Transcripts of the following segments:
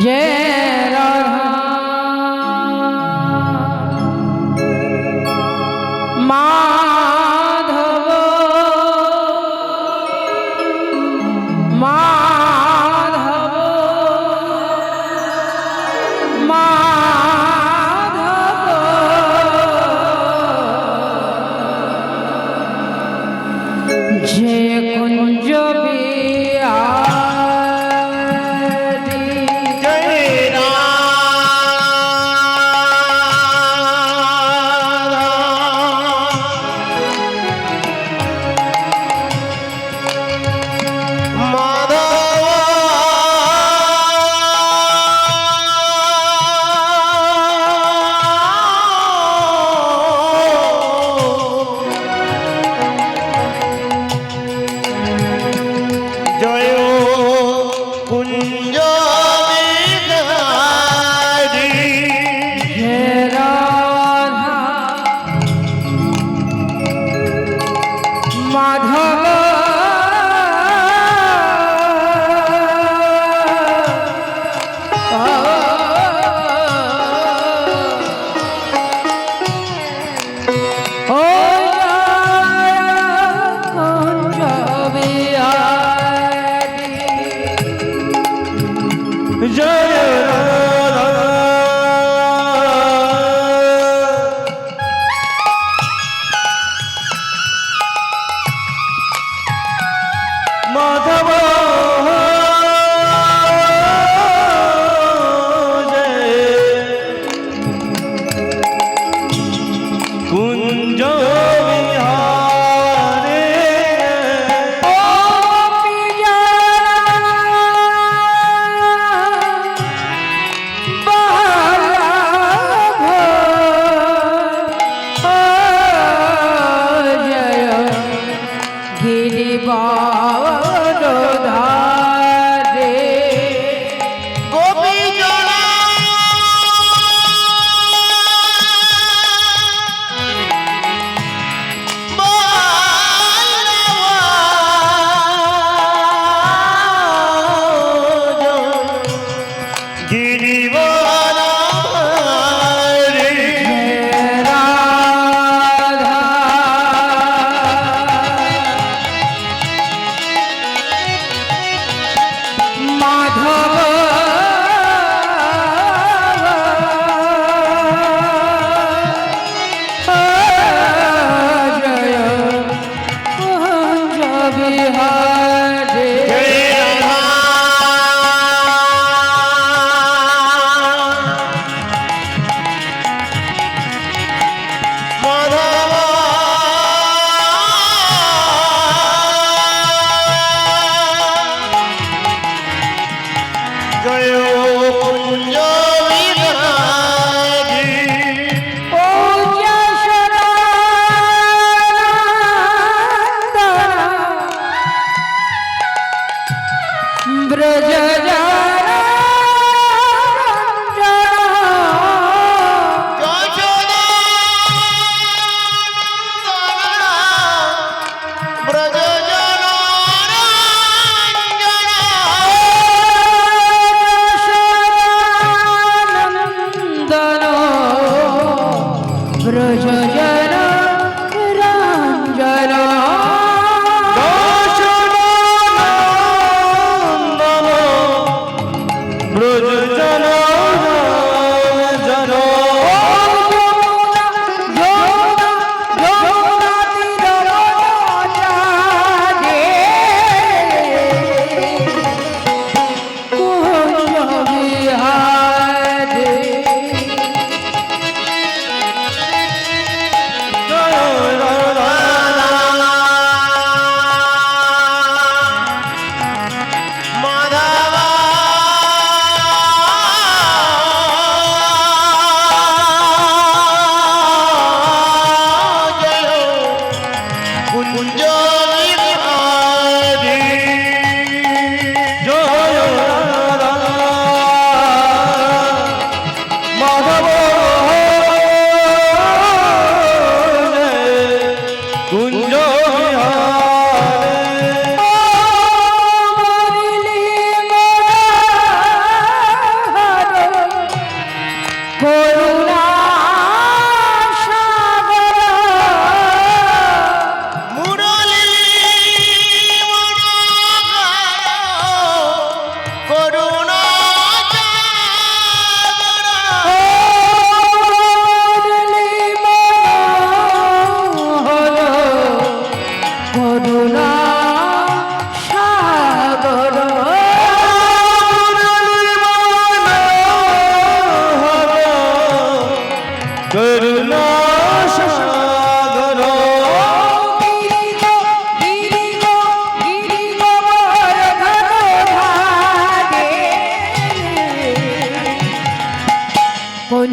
जय राधा माधव माधव माधव जय कुंज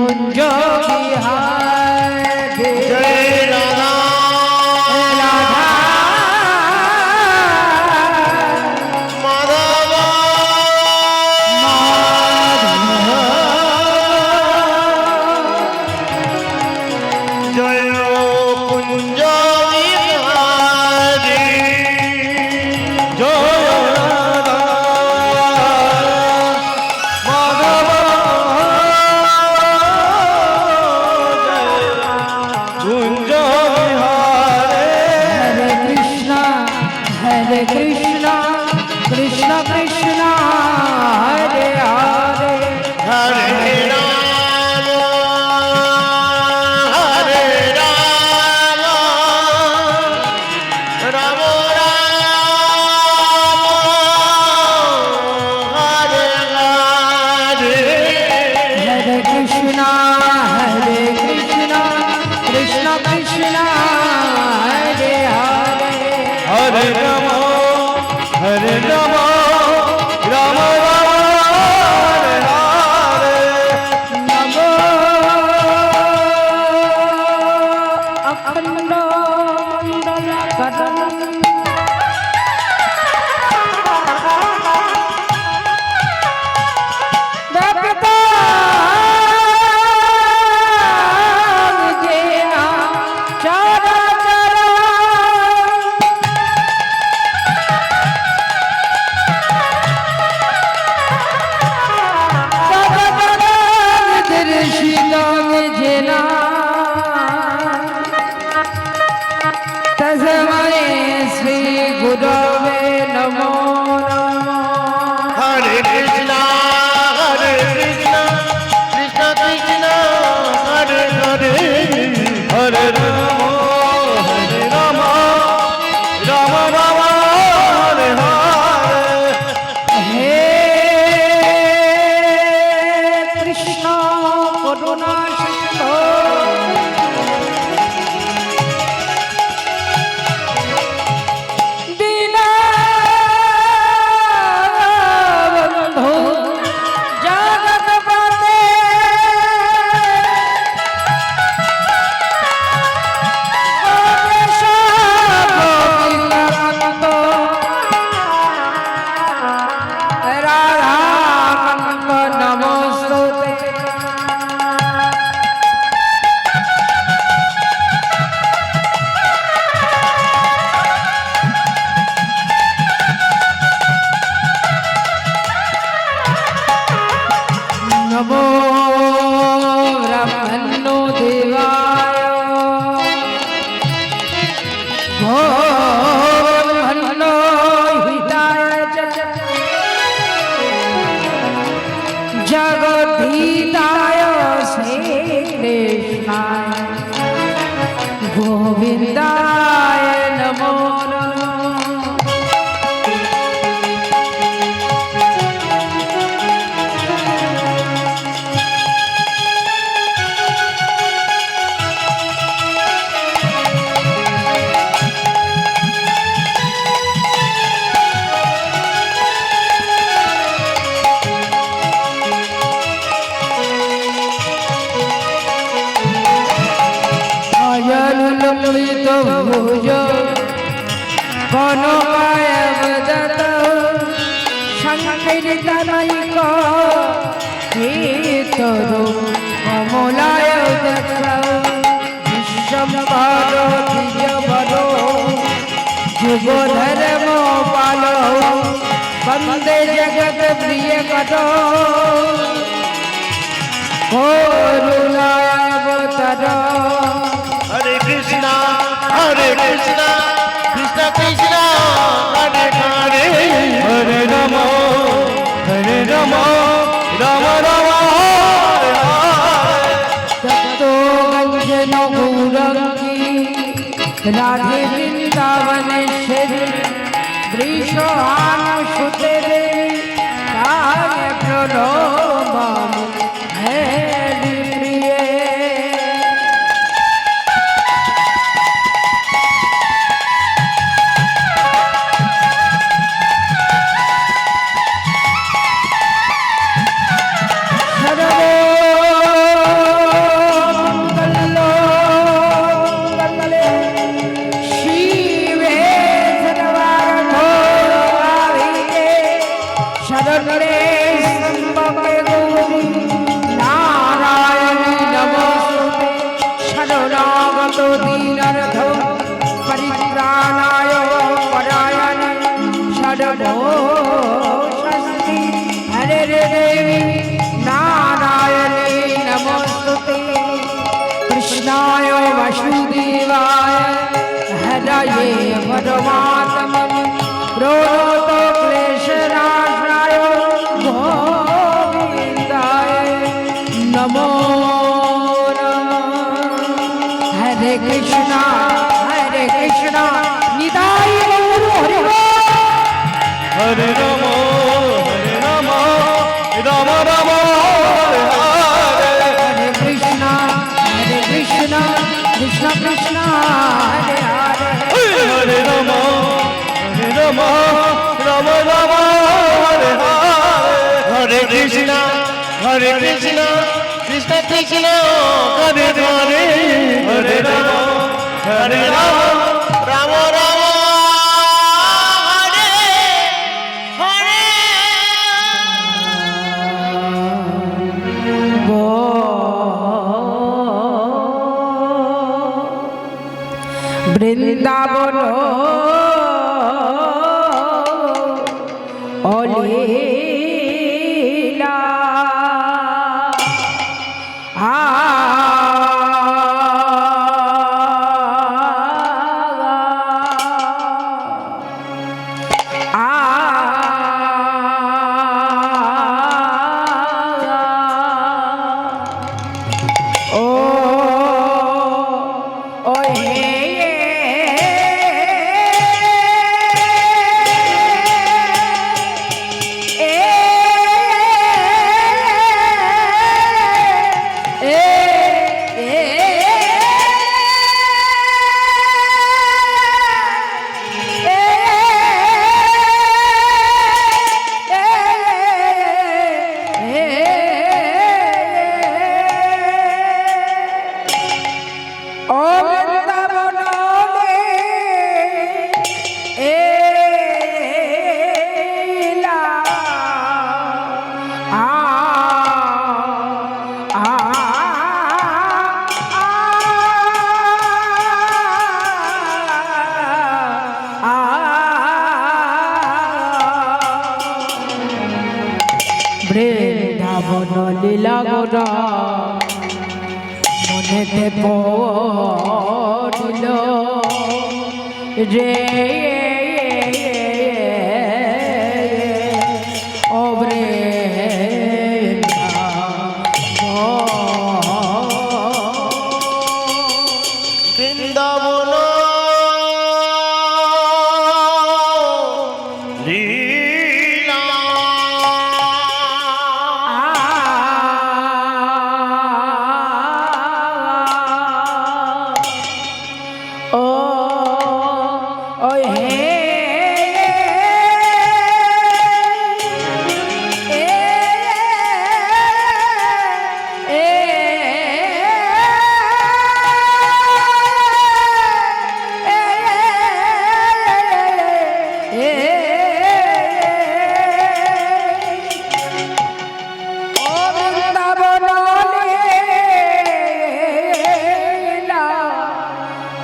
कुंज बिहारी जय राधा राधा माधव जय कुंज बिहारी जय राधा माधव कुंज बिहारी हरे कृष्णा कृष्ण कृष्ण हरे हरे हरे राम राम राम हरे हरे हरे कृष्णा कृष्ण कृष्ण हरे हरे हरे राम राम राम हरे हरे नमो अखंड मंडलाकारं व्यापृतां येन चराचरं तस्मै श्री गुरवे नमो नमः हरे कृष्णा कृष्ण कृष्ण हरे हरे हरे राम राम राम हरे हरे हे कृष्ण करुणा सिंधु दीनबंधु जगत्पते गोपेश गोपिकान्त राधाकान्त नमोस्तुते नमो ब्रह्मणो देवाय भो ब्रह्मणो हिताय च जगद्धिताय श्रीकृष्णाय गोविन्दाय नमो नमः ललित भुज कनकाय वदत संकीर्तनैक हेतरो कमलाय दत्त विश्वम्भरो द्विजवरो जुगधर्म पालो वन्दे जगत प्रियकरो करुणावतारो हरे कृष्णा कृष्ण कृष्ण हरे हरे हरे राम राम राम हरे हरे तप्तो गंजनो गौरंगी राधे वृंदावनेश्वरी वृषभानुसुते देवी काव्य प्रलोभामि हरि प्रिये सर्वो শরণে সম্পকে গৌরী নারায়ণী নমস্তুতে শরণাগত দীনার্থ পরিত্রাণায় পরায়ণে শরণো স্বস্তি হরে দেবী নারায়ণী নমস্তুতে কৃষ্ণায় বাসুদেবায় হরয়ে পরমাত্মনে প্রণত ক্লেশনাশায় গোবিন্দায় নমো নমঃ। হরে কৃষ্ণ নিতাই গৌর হরি বল। হরে রাম রাম রাম হরে হরে হরে কৃষ্ণ কৃষ্ণ কৃষ্ণ হরে হরে হরে রাম রাম রাম হরে হরে হরে কৃষ্ণ কৃষ্ণ কৃষ্ণ হরে হরে হরে রাম রাম রাম হরে হরে বৃন্দাবন অলীলা বৃন্দাবন লীলা গোরা মনেতে পড়িল রে ও বৃন্দাবন লীলা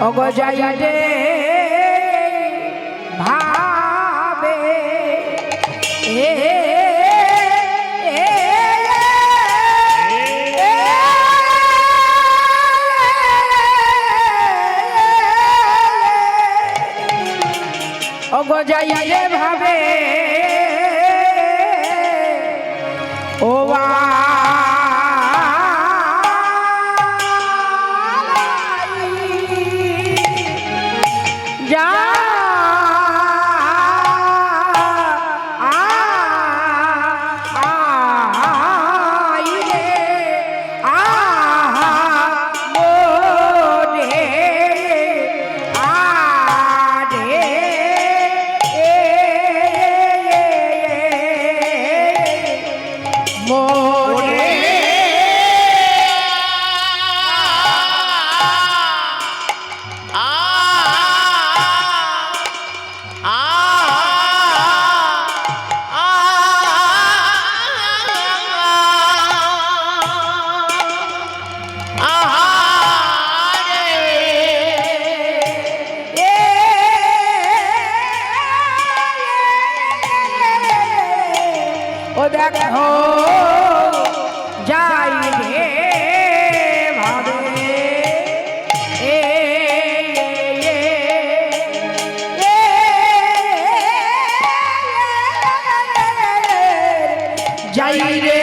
অগজাইতে ভাবে অগজাইতে ভাবে ও ও দেখো যাই রে ভাবে এ যাই রে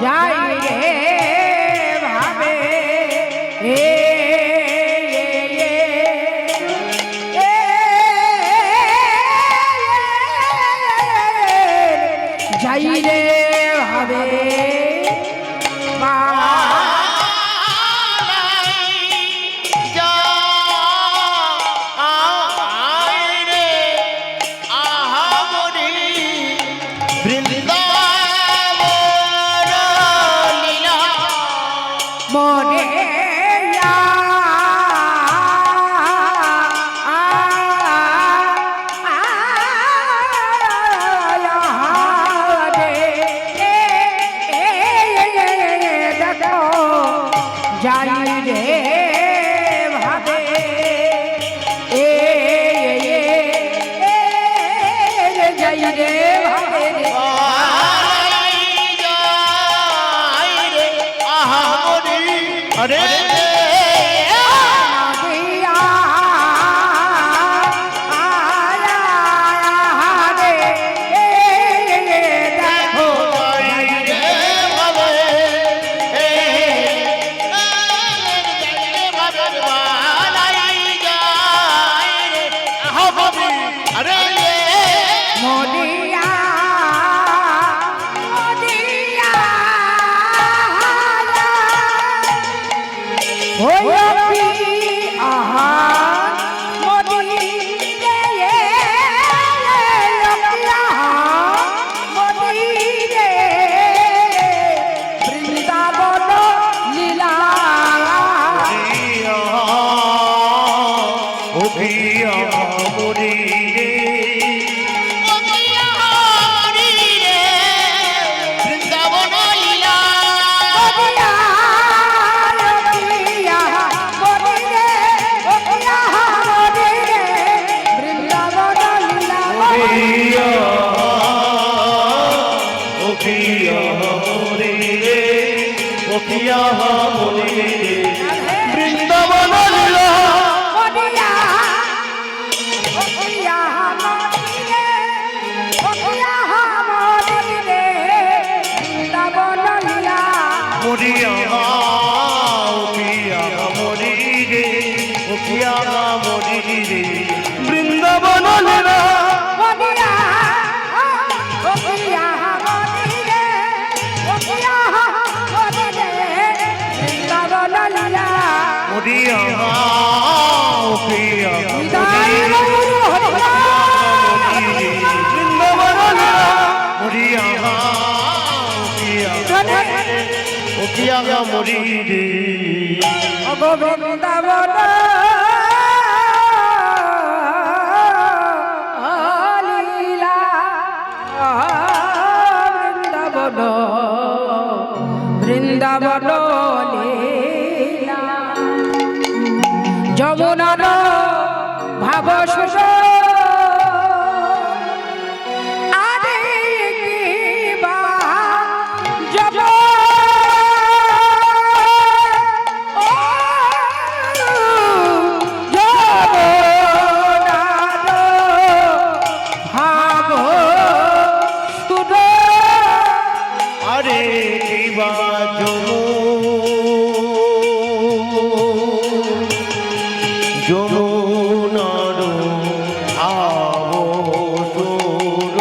যাই রে ভাবে যাই রে ভাবে মনে যাই রে ভাবে যাই রে ভাবে अरे বৃন্দাবন লীলা মরিয়া মরি রে ওকিয়া মরি রে বৃন্দাবন লীলা মরিয়া ওকিয়া মরিয়া ওকিয়া মরি রে বৃন্দাবন লীলা বৃন্দাবন লীলা যমুনার ভাব সুর যমুনার আবসুর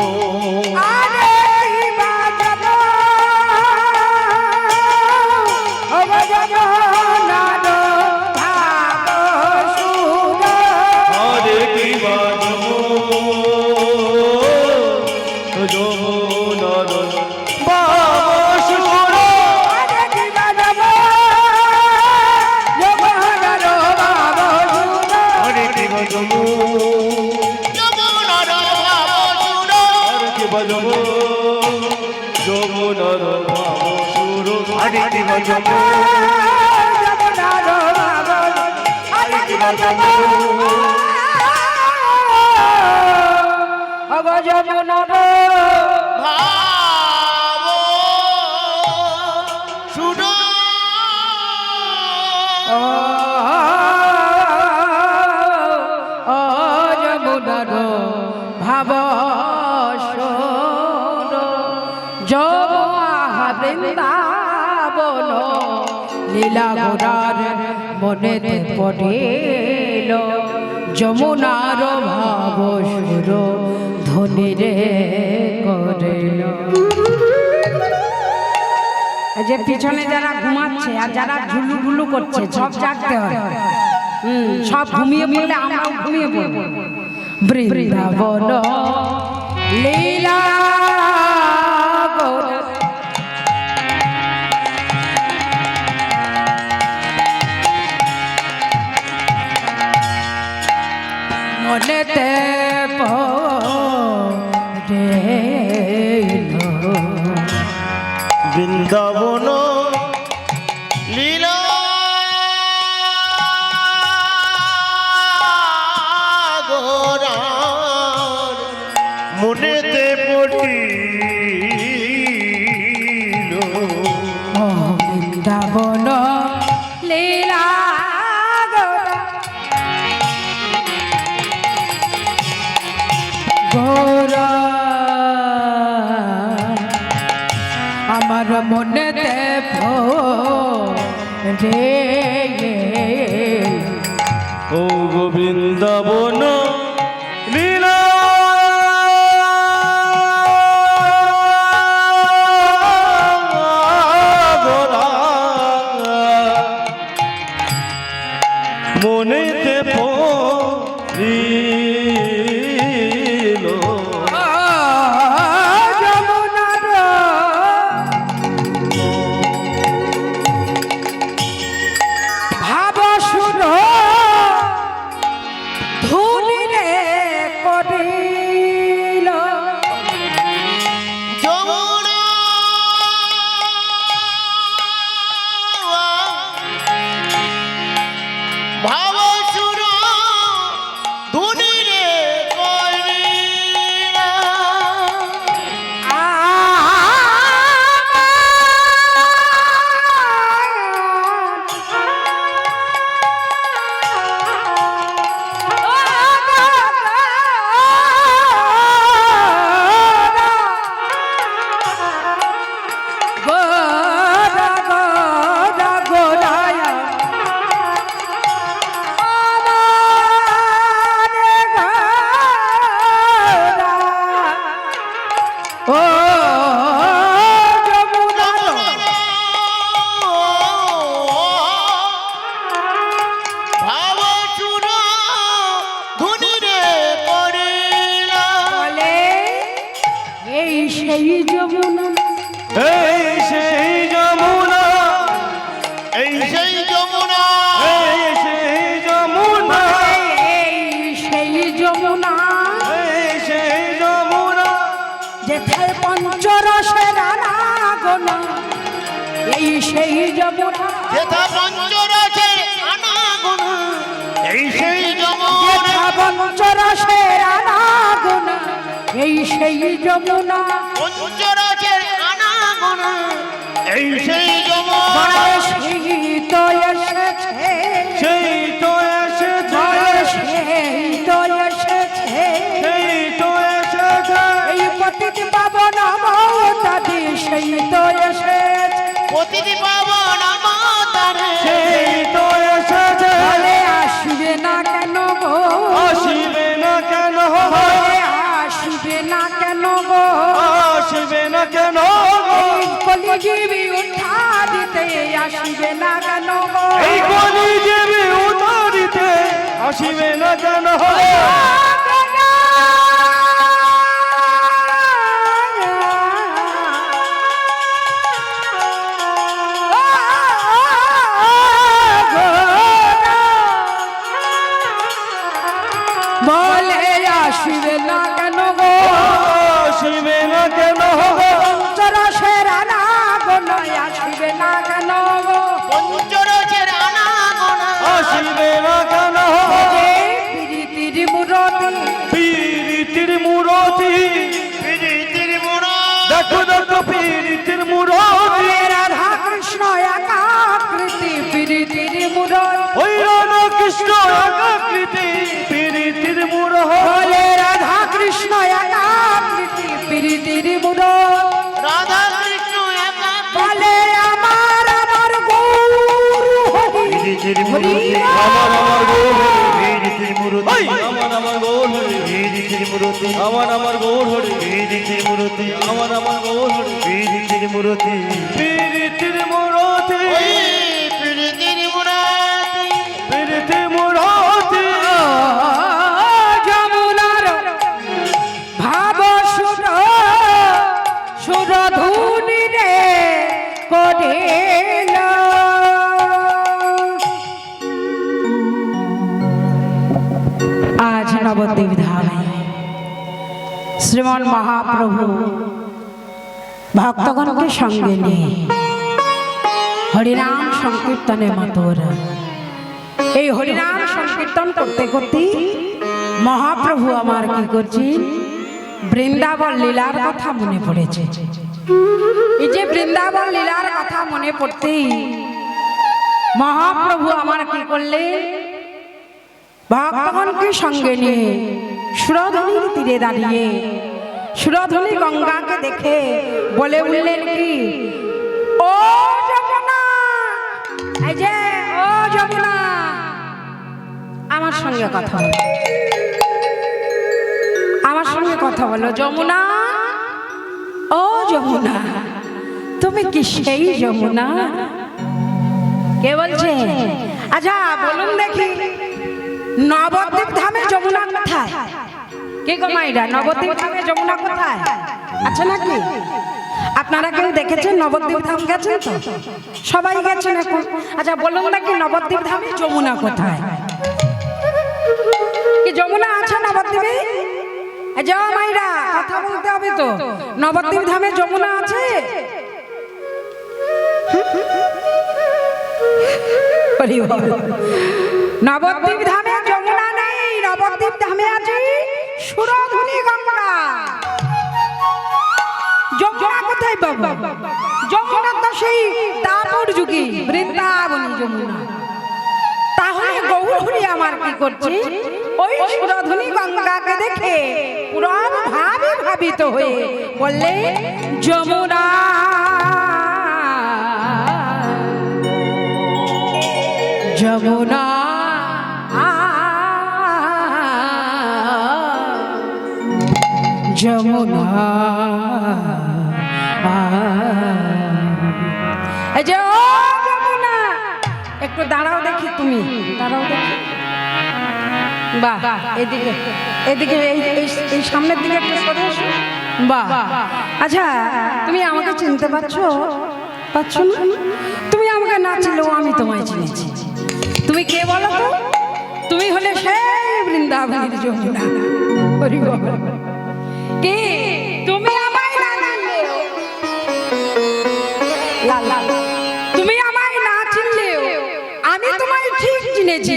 যমুনার বাবসুর আরে দিবা যাব যমুনার বাবসুর হরে দেব যমুনার বাবসুর হরে দেব যমুনার বাবসুর হরে দেব যমুনার বাবসুর আরে দিবা যাব অগ যমুনার বাবসুর যমুনার ভাব যমুনা বৃন্দাবন লীলা গোরার মনেতে পড়িল যমুনার ভাব সুর ধনী রে করিল। এই যে পিছনে যারা ঘুমাচ্ছে আর যারা ঝুলু ঝুলু করছে সব জাগতে হয়। সব ঘুমিয়ে পড়লে আমরাও ঘুমিয়ে পড়বো। বৃন্দাবন লীলা গোরা মনেতে পড়িল বৃন্দাবন লীলা গোরার মনেতে পড়িল বৃন্দাবন লীলা গোরা গোরা আমার মনেতে রে ও গোবিন্দাবন লীলা গোরা মনেতে পড়িল যমুনার ভাব সুর ধুলি রে করিল যমুনা ভাবসুর ধুনি রে করিলা ভাবসুর ধুনি রে করিলা এই সেই যমুনা এই সেই যমুনা এই সেই যমুনা এই সেই যমুনা এই সেই যমুনা এই সেই যমুনা যেথায় পঞ্চরসের আনাগোনা এই সেই যমুনা যেথা পঞ্চরসের আনাগোনা এই সেই যমুনা যেথা পঞ্চরসের আনাগোনা এই সেই যমুনা পঞ্চরসের আনাগোনা এই সেই যমুনা বড় সেই তো এসেছে সেই তো এসেছে বড় সেই তো এসেছে সেই তো এসেছে এই পতিত পাবন মমতাদি সেই তো এসেছে প্রতিটি পাবন আমাতারে সেই তো এসেছে বলে আসবে না কেন গো আসিবে না কেন বলে আসবে না কেন গো আসিবে না কেন এই কলিজীবী উঠা দিতে আসবে না কেন গো এই কলি জীবী উতারিতে আসিবে না কেন দেখো দেখো পীড়িতের মুরতি রাধা কৃষ্ণ একাকৃতি প্রীতির মুরত ওই রাধা কৃষ্ণ একাকৃতি পীড়িতের মুরতি বলে রাধা কৃষ্ণ একাকৃতি প্রীতির মুরত রাধা কৃষ্ণ একা বলে আমার গৌর হরি পীড়িতের হরি মুরতি আমার গৌর পীড়িতের মুরতি আমার গৌর পীড়িতের মুরতি আমার গৌর পীড়িতের মুরতি আমার গৌর পীড়িতের মুরতি পীড়িতের মুরতি ওই প্রীতির মুরাতি পীড়িতের মুরতি যমুনার ভাব সুর সুরধুনি রে করেল আজ নবদ্বীপ ধামে শ্রীমন মহাপ্রভু ভক্তগণকে সঙ্গে নিয়ে হরিনাম সংকীর্তনে মতোরা এই হরিনাম সংকীর্তন করতে করতে মহাপ্রভু আমার কি করছেন বৃন্দাবন লীলার কথা মনে পড়েছে এই যে বৃন্দাবন লীলার কথা মনে পড়তেই মহাপ্রভু আমার কি করলেন ভক্তগণকে সঙ্গে নিয়ে সুরধনির তীরে দাঁড়িয়ে সুরধনি গঙ্গাকে দেখে বলে উঠলেন কি ও যমুনা এই যে ও যমুনা আমার সঙ্গে কথা বলো আমার সঙ্গে কথা বলো যমুনা ও যমুনা তুমি কি সেই যমুনা কে বলছে আচ্ছা বলুন দেখি নবদ্বীপ ধামে যমুনা কোথায় কে গো মাইরা নবদ্বীপ ধামে যমুনা কোথায় আচ্ছা নাকি আপনারা কেউ দেখেছেন নবদ্বীপ ধাম গেছেন তো সবাই গেছেন এখন আচ্ছা বলুন নাকি নবদ্বীপ ধামে যমুনা কোথায় কি যমুনা আছে নবদ্বীপে যাও মাইরা কথা বলতে হবে তো নবদ্বীপ ধামে যমুনা আছে নবদ্বীপ ধামে যমুনা নেই নবদ্বীপ ধামে আছে সুরধুনি গঙ্গা যমুনা কোথায় বাবা যমুনা তো সেই তাপুর যুগে বৃন্দাবনী যমুনা তাহলে গৌরহরি আমার কি করছে ওই সুরধুনি গঙ্গাকে দেখে পুরাণ ভাবে ভাবিত হয়ে বললে যমুনা যমুনা যমুনা এই যে ও যমুনা একটু দাঁড়াও দেখি তুমি দাঁড়াও দেখি বাহ এদিকে এদিকে এই সামনের দিকে একটু সরে এসো বাহ আচ্ছা তুমি আমাকে চিনতে পারছো পারছো না তুমি আমাকে না চিনলেও আমি তোমায় চিনেছি তুমি কে বলো তো তুমি হলে সেই বৃন্দাবনের যমুনা হরি বল কে তুমি আমায় না চিনলেও তুমি আমায় না চিনলেও আমি তোমায় ঠিক চিনেছি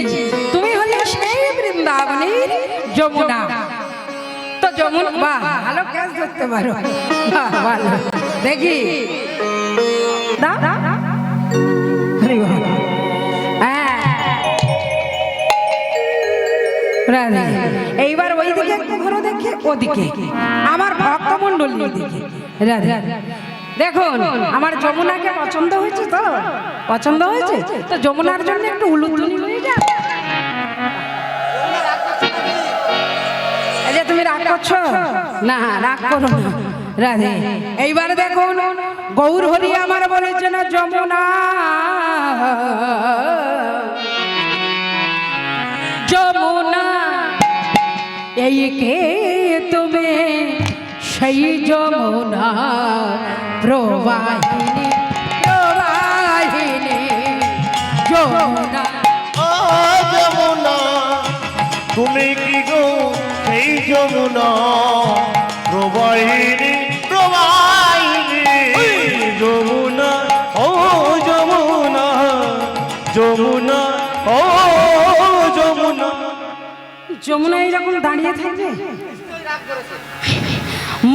তুমি হলে সেই বৃন্দাবনের যমুনা তো যমুনা বাহ ভালো ক্যাচ ধরতে পারো বাহ ভালো দেখি দাও হরি বল এইবার ওই দিকে একটু ঘুরে দেখে ওদিকে আমার ভক্তমণ্ডলী দিকে রাধে দেখুন আমার যমুনাকে পছন্দ হয়েছে তো পছন্দ হয়েছে তো যমুনার জন্য একটু উলুধ্বনি হয়ে যা এই যে তুমি রাগ করছো না রাগ করো না রাধে এইবার দেখুন গৌর হরি আমার বলেছে না যমুনা যমুনা এই কে তুমি সেই যমুনা প্রবাহিনী প্রবাহিনী যমুনা ও যমুনা তুমি কি গো সেই যমুনা প্রবাহিনী প্রবাহিনী যমুনা ও যমুনা যমুনা ও যমুনা যমুনা এইরকম দাঁড়িয়ে থাকবে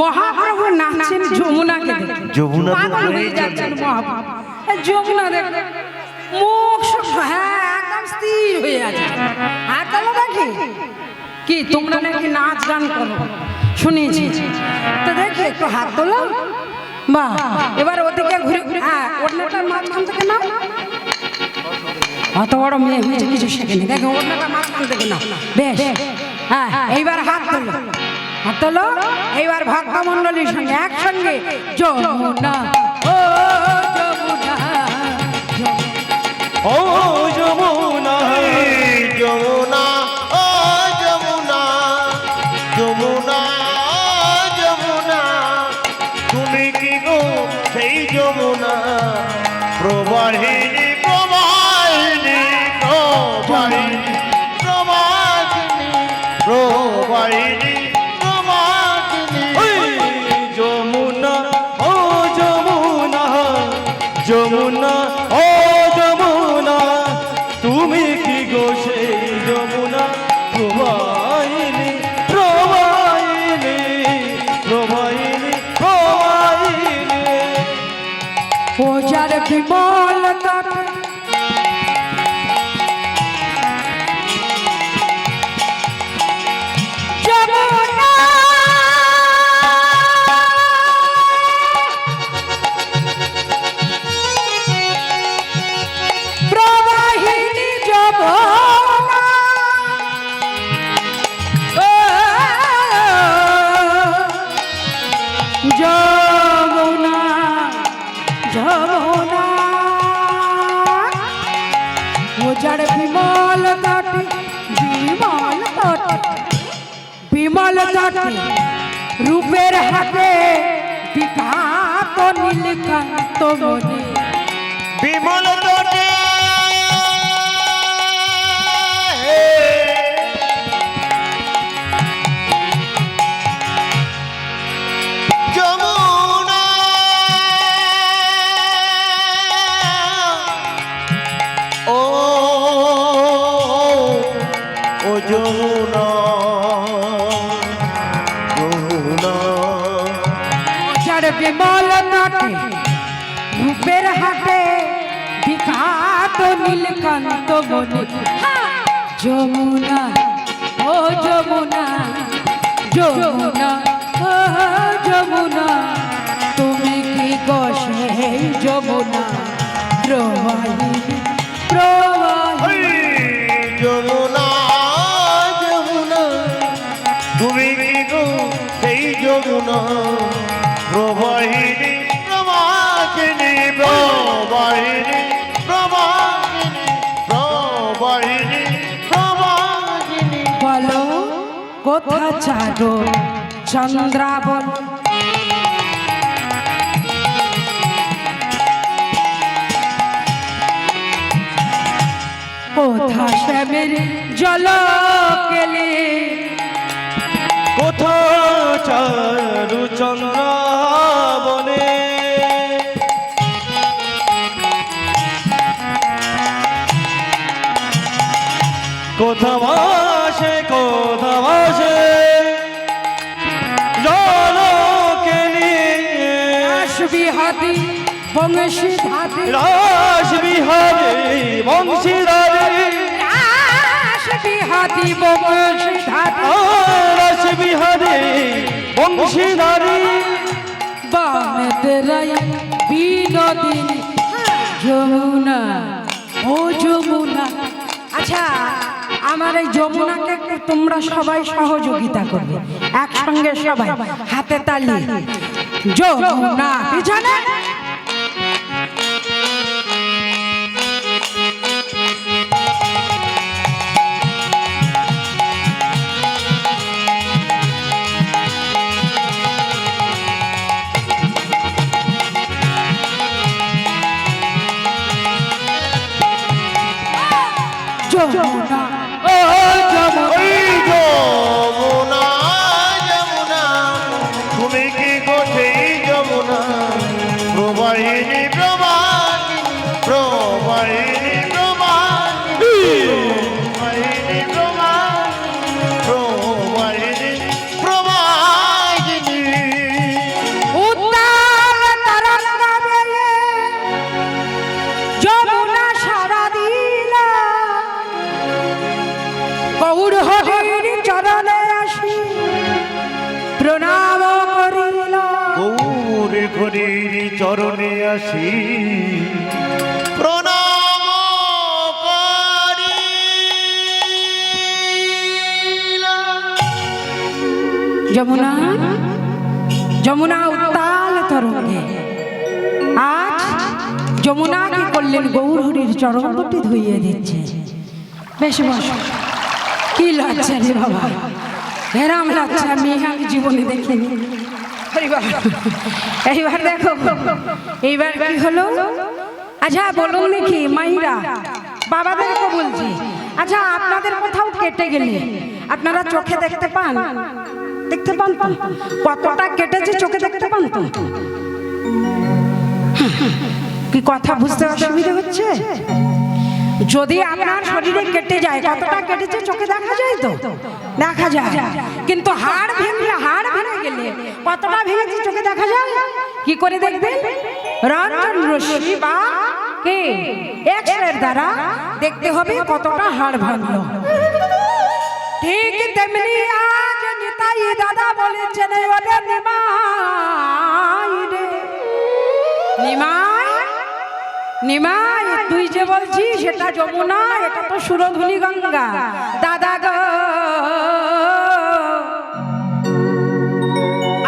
মহাপ্রভু নাচছেন যমুনাকে যমুনা তো পাগল হয়ে হয়েই যাচ্ছেন চলছে। মহাপ্রভু এই যমুনা দেখ মুখ সব হ্যাঁ একদম স্থির হয়ে আছে আর তাহলে দেখি কি তোমরা নাকি নাচ গান করো শুনেছি তো দেখি একটু হাত তোলো বাহ এবার ওদিকে ঘুরে ঘুরে হ্যাঁ ওড়নাটার মাঝখান থেকে নাও অত বড় মেয়ে হয়েছে কিছু শেখেনি দেখো ওড়নাটা মাঝখান থেকে নাও বেশ হ্যাঁ এইবার হাত তোলো হাত তোলো এইবার ভক্ত মণ্ডলীর সঙ্গে একসঙ্গে যমুনা ও যমুনা ও যমুনা এই যমুনা ও যমুনা যমুনা ও যমুনা তুমি কি গো সেই যমুনা প্রবাহিনী প্রবাহিনী প্রবাহিনী প্রবাহিনী প্রবাহিনী প্রবাহিনী ওই যমুনা ও যমুনা যমুনা ও যমুনা তুমি কি গো সেই যমুনা প্রবাহিনী প্রবাহিনী প্রবাহিনী প্রবাহিনী ও যার বিমল তট যমুনা প্রবাহিনী যমুনা ও যমুনা যমুনা ও যার বিমল তট বিমল তট বিমল তট রূপের হাতে বিখ্যাত নীলকান্ত মনে বিমল তটে যমুনা ও ও যমুনা যমুনা যার বিমল তটে রূপের হাতে বিখ্যাত নীলকান্ত মনে যমুনা ও যমুনা যমুনা ও যমুনা তুমি কি গো সেই যমুনা প্রবাহিনী প্রবাহিনী ওই যমুনা যমুনা তুমি কি গো সেই যমুনা প্রবাহিনী প্রবাহিনী প্রবাহিনী প্রবাহিনী প্রবাহিনী প্রবাহিনী বলো কোথা চারো চন্দ্রাবন কোথা শ্যামের জল কেলে কোথাও চারু চন্দ্রাবনে কোথাও আসে জলকে নিয়ে বিহাতি বংশী ধাতি রাস বিহারে বংশীধারে রাস বিহাতি বংশী ধাতি রাস বিহারে বংশীধারে বামেতে রাই বিনোদিনী যমুনা ও যমুনা আচ্ছা আমার এই যমুনাকে একটু তোমরা সবাই সহযোগিতা করবে একসঙ্গে সবাই হাতে তালি যমুনা পিছনে যমুনা ও যমুনা ওই যমুনা যমুনা তুমি কি গো সেই যমুনা গৌর হরির চরণে আসি প্রণাম করি যমুনা যমুনা উত্তাল তরঙ্গে আজ যমুনা কি করলেন গৌর হরির চরণপটি ধুইয়ে দিচ্ছে। বেশ বস, কি লজ্জা রে বাবা, এরাম লজ্জা আমি জীবনে দেখিনি। হরি বাবা, এইবার দেখো এইবার কি হলো। আচ্ছা বলুন দেখি মাইরা, বাবাদেরকে বলছি, আচ্ছা আপনাদের কোথাও কেটে গেলে আপনারা চোখে দেখতে পান? দেখতে পান তো? কতটা কেটেছে চোখে দেখতে পান তো? কি কথা বুঝতে অসুবিধা হচ্ছে? যদি আপনার শরীরে কেটে যায়, কতটা কেটেছে চোখে দেখা যায় তো? দেখা যায়। কিন্তু হাড় ভেঙে গেলে কতটা ভেঙেছে চোখে দেখা যায়? কি করে দেখবেন? রঞ্জন রশ্মি বা কে এক্স-রে দ্বারা দেখতে হবে কতটা হাড় ভাঙলো। ঠিক তেমনি আজ নিতাই দাদা বলেছেন, ওরে নিমাই রে নিমাই, নিমাই তুই যে বলছিস সেটা যমুনা, এটা তো সুরধুনি গঙ্গা। দাদা গো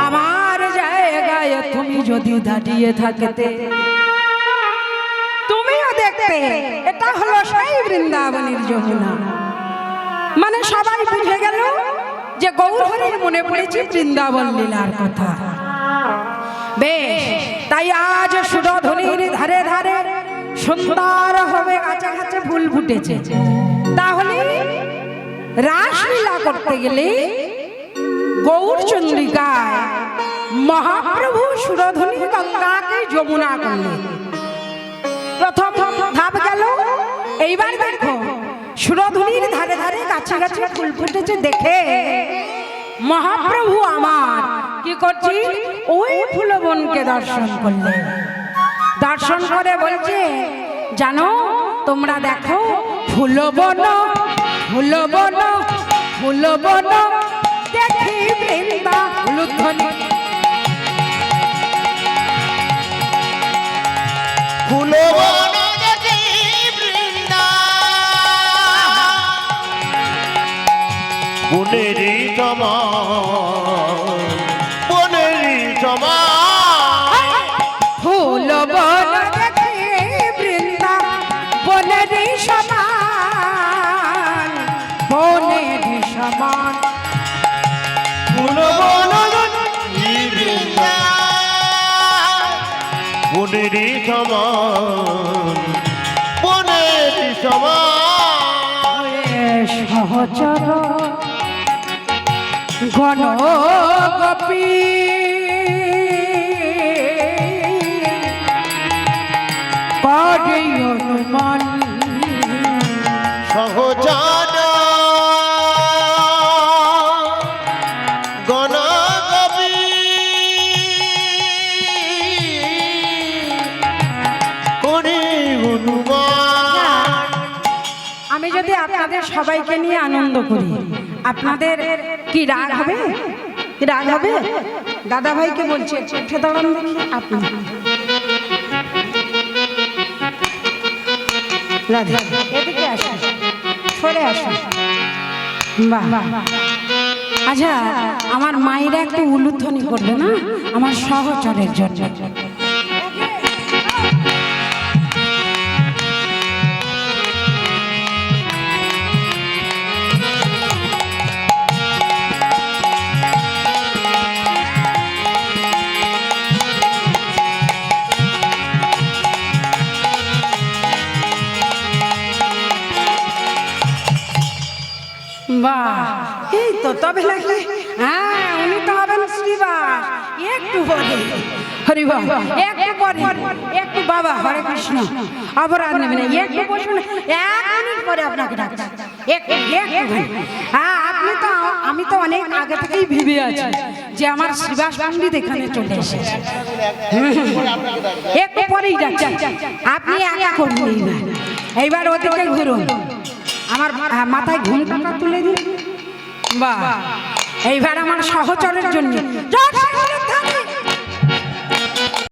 আমার জায়গায় তুমি যদি দাঁড়িয়ে থাকতে, তুমিও দেখতে এটা হলো সেই বৃন্দাবনের যমুনা। মানে সবাই বুঝে গেল যে গৌর হরির মনে পড়েছে বৃন্দাবন লীলার কথা। বেশ, তাই আজ সুরধুনির ধারে ধারে সুন্দর হবে গাছে গাছে ফুল ফুটেছে। তাহলে রাসলীলা করতে গেলে গৌর চন্দ্রিকায় মহাপ্রভু সুরধুনি গঙ্গাকে যমুনা করলেন। প্রথম ধাপ গেল। এইবার দেখো সুরধুনির ধারে ধারে গাছে গাছে ফুল ফুটেছে দেখে মহাপ্রভু আমার কি করছি, ওই ফুলবনকে দর্শন করলেন। দর্শন করে বলছে, জানো তোমরা দেখো ফুলবন ফুলবন ফুলবন দেখি বৃন্দা উলুধ্বনি, ফুলবন দেখি বৃন্দা, বনেরি সমান, বনেরি সমান, ফুলবন দেখি বৃন্দা বনেরি সমান, বনেরি সমান, ফুলবন দেখি বৃন্দা, বনেরি সমান, বনেরি সমান, সহচর ঘন গোপী পড়ে অনুমান, সহজান গণকবি করে হনুমান। আমি যদি আপনাদের সবাইকে নিয়ে আনন্দ করি, আপনাদের কি রাগ হবে? কি রাগ হবে? দাদা ভাইকে বলছি উঠে দাঁড়ান দেখি। আপনি রাধে এদিকে আসুন, সরে আসুন। বাহ, আচ্ছা আমার মায়েরা একটু উলুধ্বনি করবে না আমার সহচরের জন্য। বাহ, এই তো তবে লাগলে, হ্যাঁ উনি তো হবেন শ্রীবাস। একটু পরে হরি বাবা, একটু পরে একটু বাবা হরে কৃষ্ণ অপরাধ নেবেন, একটু বসুন, 1 মিনিট পরে আপনাকে ডাকছি। হ্যাঁ আপনি তো, আমি তো অনেক আগে থেকেই ভেবে আছি যে আমার শ্রীবাস পণ্ডিত এখানে চলে এসেছে। একটু পরেই ডাকছি, আপনি একা করুন। এইবার ওদিকে ঘুরুন, আমার মাথায় ঘুমটা তুলে দিন। বাহ, এইবার আমার সহচরের জন্য